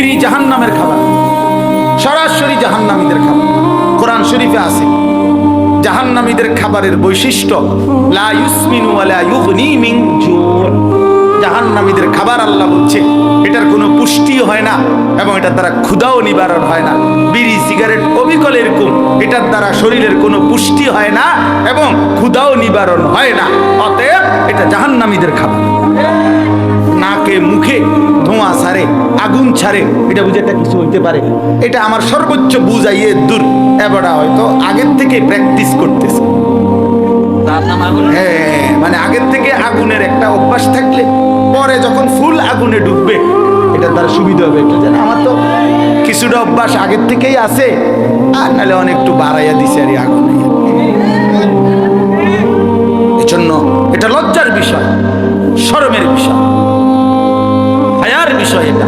বিড়ি জাহান্নামের খাবার, সরাসরি জাহান্নামীদের খাবার। কোরআন শরীফে আছে জাহান্নামীদের খাবারের বৈশিষ্ট্য লা ইউসমিনু ওয়া লা ইউগনি মিন জু'। জাহান্নামীদের খাবার আল্লাহ বলছে এটার কোনো পুষ্টি হয় না এবং এটার দ্বারা ক্ষুধাও নিবারণ হয় না। বিড়ি সিগারেট অবিকল এরকম, এটার দ্বারা শরীরের কোনো পুষ্টি হয় না এবং ক্ষুধাও নিবারণ হয় না। অতএব এটা জাহান্নামীদের খাবার। নাকে মুখে ধোঁয়া ছাড়ে, আগুন ছাড়ে, এটা বুঝে একটা কিছু হইতে পারে? এটা আমার সর্বোচ্চ বুঝাইয়ে দূর। এবারে হয়তো আগের থেকে প্র্যাকটিস করতেছে। হ্যাঁ, মানে আগের থেকে আগুনের একটা অভ্যাস থাকলে পরে যখন ফুল আগুনে ডুববে এটা তার সুবিধা হবে। এটা জানে আমার তো কিছুটা অভ্যাস আগের থেকেই আছে, আর নাহলে অনেক একটু বাড়াইয়া দিছে আর আগুনে। এজন্য এটা লজ্জার বিষয়, শরমের বিষয়, হায়ার বিষয়। এটা